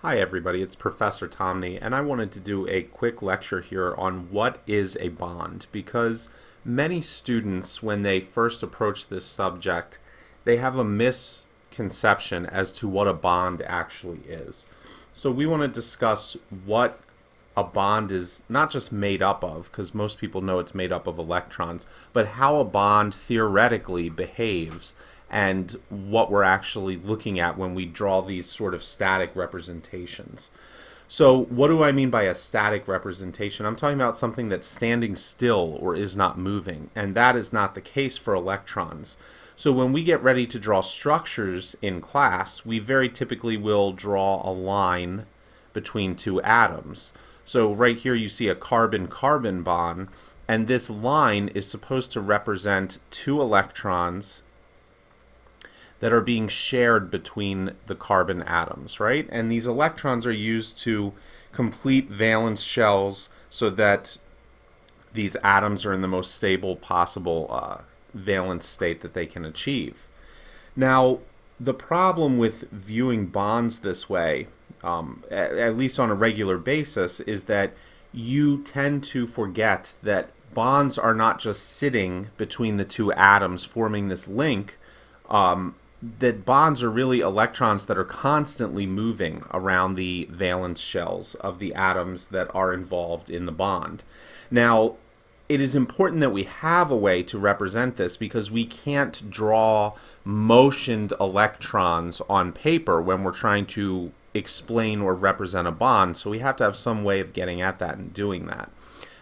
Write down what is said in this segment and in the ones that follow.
Hi everybody, it's Professor Tomney, and I wanted to do a quick lecture here on what is a bond, because many students, when they first approach this subject, they have a misconception as to what a bond actually is. So we want to discuss what a bond is not just made up of, because most people know it's made up of electrons, but how a bond theoretically behaves and what we're actually looking at when we draw these sort of static representations. So what do I mean by a static representation? I'm talking about something that's standing still or is not moving, and that is not the case for electrons. So when we get ready to draw structures in class, we very typically will draw a line between two atoms. So right here you see a carbon-carbon bond, and this line is supposed to represent two electrons that are being shared between the carbon atoms, right? And these electrons are used to complete valence shells so that these atoms are in the most stable possible valence state that they can achieve. Now, the problem with viewing bonds this way, at least on a regular basis, is that you tend to forget that bonds are not just sitting between the two atoms forming this link, that bonds are really electrons that are constantly moving around the valence shells of the atoms that are involved in the bond. Now, it is important that we have a way to represent this because we can't draw motioned electrons on paper when we're trying to explain or represent a bond, so we have to have some way of getting at that and doing that.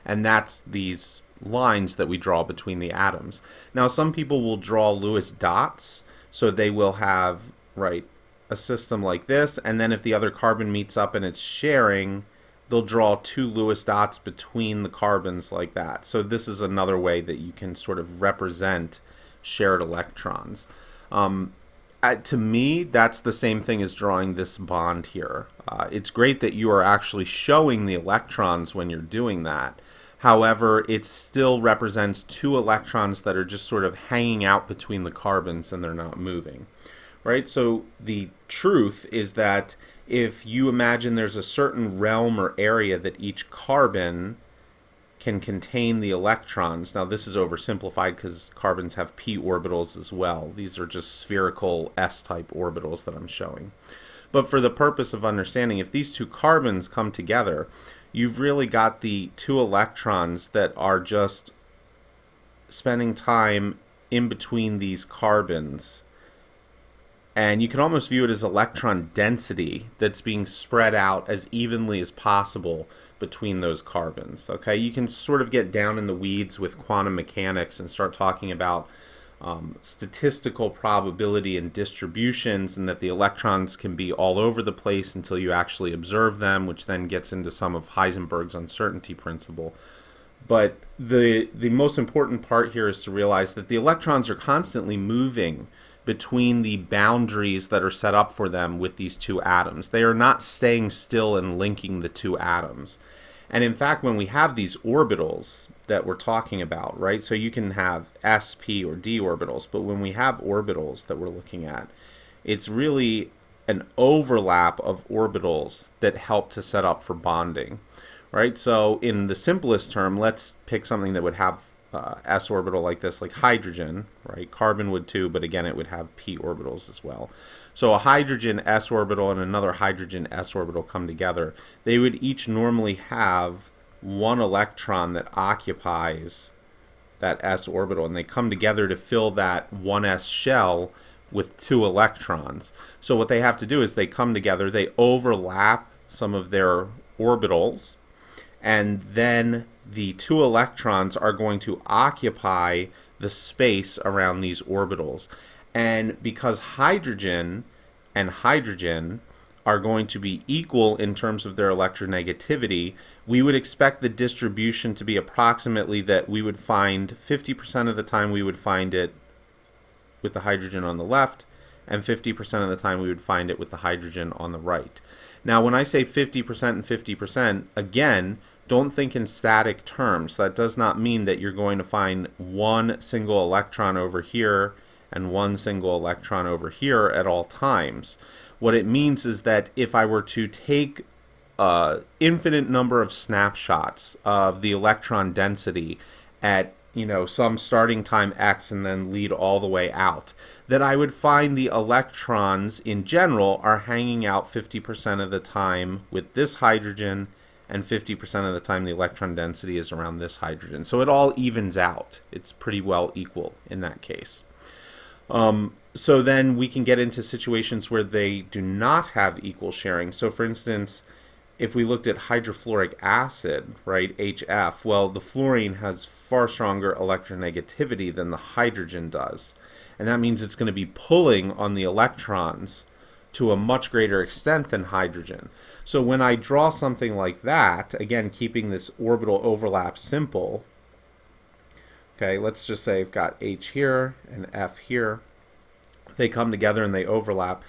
And that's these lines that we draw between the atoms. Now, some people will draw Lewis dots. So they will have, right, a system like this, and then if the other carbon meets up and it's sharing, they'll draw two Lewis dots between the carbons like that. So this is another way that you can sort of represent shared electrons. To me, that's the same thing as drawing this bond here. It's great that you are actually showing the electrons when you're doing that. However, it still represents two electrons that are just sort of hanging out between the carbons and they're not moving, right? So the truth is that if you imagine there's a certain realm or area that each carbon can contain the electrons, now this is oversimplified because carbons have p orbitals as well. These are just spherical s-type orbitals that I'm showing. But for the purpose of understanding, if these two carbons come together, you've really got the two electrons that are just spending time in between these carbons. And you can almost view it as electron density that's being spread out as evenly as possible between those carbons. Okay, you can sort of get down in the weeds with quantum mechanics and start talking about statistical probability and distributions, and that the electrons can be all over the place until you actually observe them, which then gets into some of Heisenberg's uncertainty principle. But the most important part here is to realize that the electrons are constantly moving between the boundaries that are set up for them with these two atoms. They are not staying still and linking the two atoms. And in fact, when we have these orbitals that we're talking about, right? So you can have s, p, or d orbitals, but when we have orbitals that we're looking at, it's really an overlap of orbitals that help to set up for bonding, right? So in the simplest term, let's pick something that would have s orbital like this, like hydrogen, right? Carbon would too, but again, it would have p orbitals as well. So a hydrogen s orbital and another hydrogen s orbital come together. They would each normally have one electron that occupies that s orbital, and they come together to fill that 1s shell with two electrons. So what they have to do is they come together, they overlap some of their orbitals, and then the two electrons are going to occupy the space around these orbitals. And because hydrogen and hydrogen are going to be equal in terms of their electronegativity, we would expect the distribution to be approximately that we would find 50% of the time we would find it with the hydrogen on the left, and 50% of the time we would find it with the hydrogen on the right. Now, when I say 50% and 50%, again, don't think in static terms. That does not mean that you're going to find one single electron over here and one single electron over here at all times. What it means is that if I were to take infinite number of snapshots of the electron density at some starting time x and then lead all the way out, that I would find the electrons in general are hanging out 50% of the time with this hydrogen, and 50% of the time the electron density is around this hydrogen. So it all evens out. It's pretty well equal in that case. So then we can get into situations where they do not have equal sharing. So for instance, if we looked at hydrofluoric acid, right, HF, well, the fluorine has far stronger electronegativity than the hydrogen does. And that means it's going to be pulling on the electrons to a much greater extent than hydrogen. So when I draw something like that, again, keeping this orbital overlap simple, okay, let's just say I've got H here and F here. They come together and they overlap.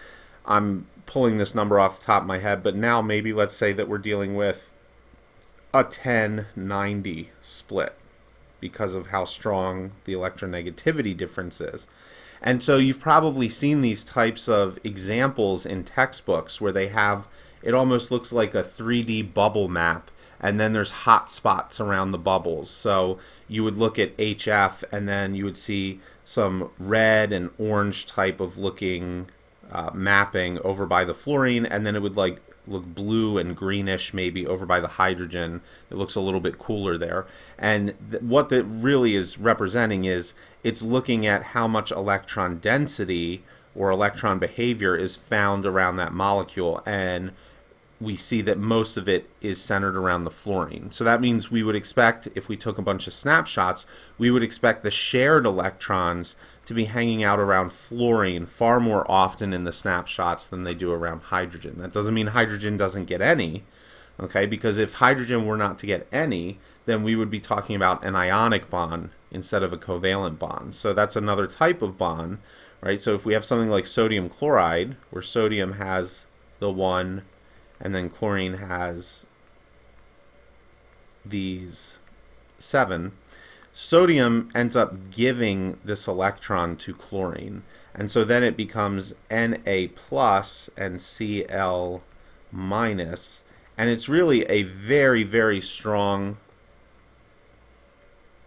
I'm pulling this number off the top of my head, but now maybe let's say that we're dealing with a 10-90 split because of how strong the electronegativity difference is. And so you've probably seen these types of examples in textbooks where they have, it almost looks like a 3D bubble map, and then there's hot spots around the bubbles. So you would look at HF and then you would see some red and orange type of looking mapping over by the fluorine, and then it would like look blue and greenish maybe over by the hydrogen. It looks a little bit cooler there. And what that really is representing is it's looking at how much electron density or electron behavior is found around that molecule, and we see that most of it is centered around the fluorine. So that means we would expect, if we took a bunch of snapshots, we would expect the shared electrons to be hanging out around fluorine far more often in the snapshots than they do around hydrogen. That doesn't mean hydrogen doesn't get any, okay? Because if hydrogen were not to get any, then we would be talking about an ionic bond instead of a covalent bond. So that's another type of bond, right? So if we have something like sodium chloride, where sodium has the 1 and then chlorine has these 7, sodium ends up giving this electron to chlorine, and so then it becomes Na plus and Cl minus, and it's really a very, very strong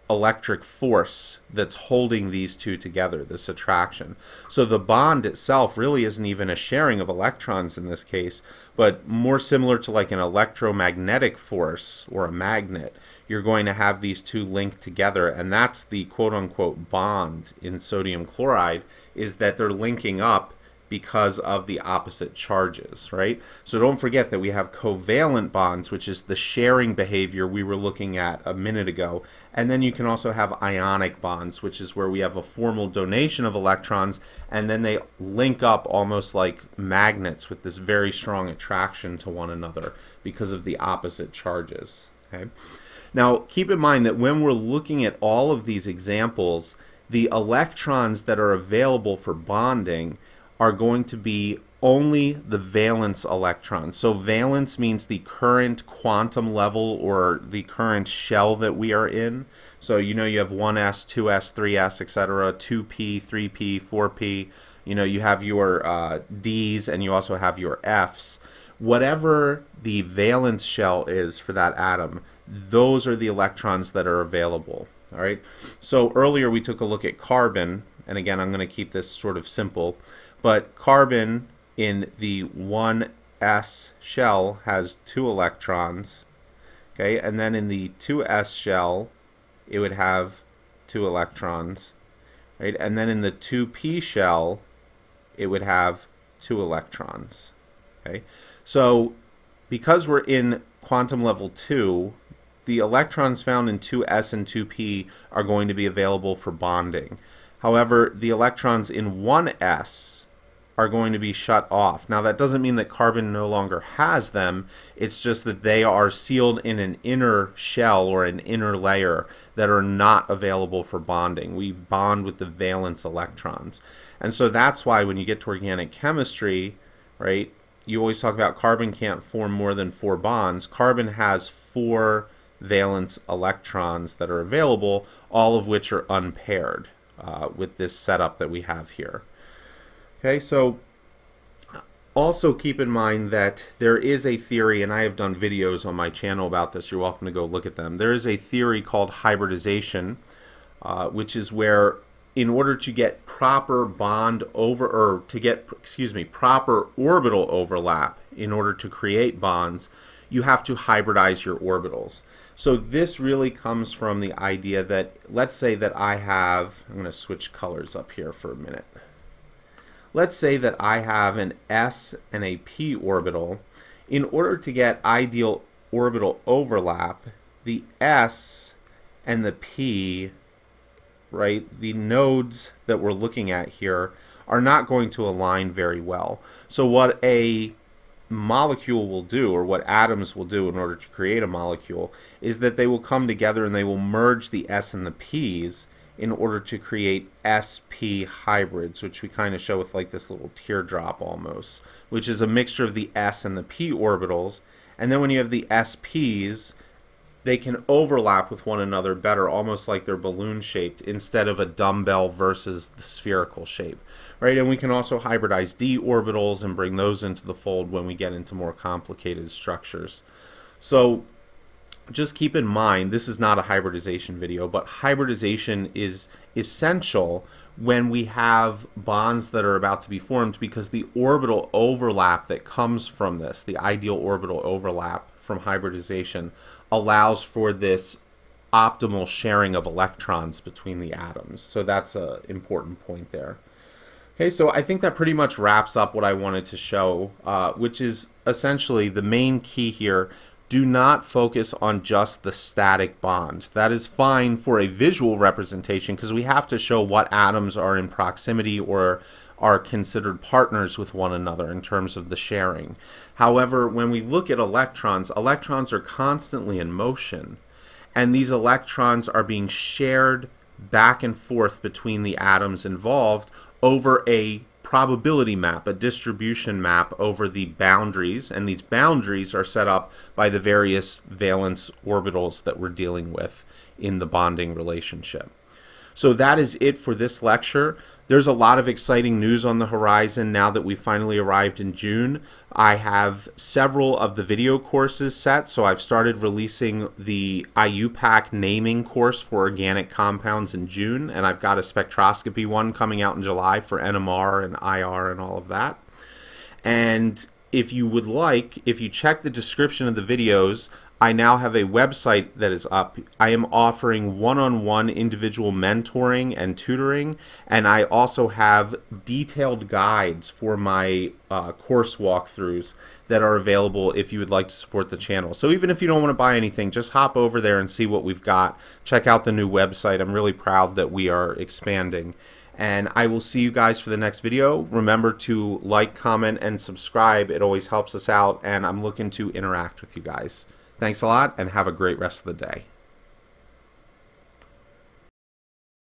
electric force that's holding these two together, this attraction. So the bond itself really isn't even a sharing of electrons in this case, but more similar to like an electromagnetic force or a magnet. You're going to have these two linked together, and that's the quote-unquote bond in sodium chloride, is that they're linking up because of the opposite charges, right? So don't forget that we have covalent bonds, which is the sharing behavior we were looking at a minute ago. And then you can also have ionic bonds, which is where we have a formal donation of electrons, and then they link up almost like magnets with this very strong attraction to one another because of the opposite charges, okay? Now, keep in mind that when we're looking at all of these examples, the electrons that are available for bonding are going to be only the valence electrons. So valence means the current quantum level or the current shell that we are in. So you have 1s, 2s, 3s, etc., 2p, 3p, 4p. You have your Ds and you also have your Fs. Whatever the valence shell is for that atom, those are the electrons that are available. All right. So earlier we took a look at carbon, and again I'm going to keep this sort of simple. But carbon in the 1s shell has 2 electrons, okay? And then in the 2s shell, it would have 2 electrons, right? And then in the 2p shell, it would have 2 electrons, okay? So because we're in quantum level 2, the electrons found in 2s and 2p are going to be available for bonding. However, the electrons in 1s are going to be shut off. Now that doesn't mean that carbon no longer has them, it's just that they are sealed in an inner shell or an inner layer that are not available for bonding. We bond with the valence electrons. And so that's why when you get to organic chemistry, right, you always talk about carbon can't form more than 4 bonds. Carbon has 4 valence electrons that are available, all of which are unpaired with this setup that we have here. Okay, so Also keep in mind that there is a theory, and I have done videos on my channel about this. You're welcome to go look at them. There is a theory called hybridization, which is where in order to get proper proper orbital overlap in order to create bonds, you have to hybridize your orbitals. So this really comes from the idea that, let's say that I'm going to switch colors up here for a minute. Let's say that I have an s and a p orbital. In order to get ideal orbital overlap, the s and the p, right, the nodes that we're looking at here are not going to align very well. So what a molecule will do, or what atoms will do in order to create a molecule, is that they will come together and they will merge the s and the p's in order to create sp hybrids, which we kind of show with like this little teardrop almost, which is a mixture of the s and the p orbitals. And then when you have the sps, they can overlap with one another better, almost like they're balloon shaped instead of a dumbbell versus the spherical shape, right? And we can also hybridize d orbitals and bring those into the fold when we get into more complicated structures. So just keep in mind, this is not a hybridization video, but hybridization is essential when we have bonds that are about to be formed, because the orbital overlap that comes from this, the ideal orbital overlap from hybridization, allows for this optimal sharing of electrons between the atoms. So that's an important point there. Okay, so I think that pretty much wraps up what I wanted to show, which is essentially the main key here. Do not focus on just the static bond. That is fine for a visual representation because we have to show what atoms are in proximity or are considered partners with one another in terms of the sharing. However, when we look at electrons, electrons are constantly in motion, and these electrons are being shared back and forth between the atoms involved over a probability map, a distribution map over the boundaries, and these boundaries are set up by the various valence orbitals that we're dealing with in the bonding relationship. So that is it for this lecture. There's a lot of exciting news on the horizon now that we finally arrived in June. I have several of the video courses set, so I've started releasing the IUPAC naming course for organic compounds in June, and I've got a spectroscopy one coming out in July for NMR and IR and all of that. And if you would like, if you check the description of the videos, I now have a website that is up. I am offering one-on-one individual mentoring and tutoring, and I also have detailed guides for my course walkthroughs that are available if you would like to support the channel. So even if you don't want to buy anything, just hop over there and see what we've got. Check out the new website. I'm really proud that we are expanding. And I will see you guys for the next video. Remember to like, comment, and subscribe. It always helps us out, and I'm looking to interact with you guys. Thanks a lot, and have a great rest of the day.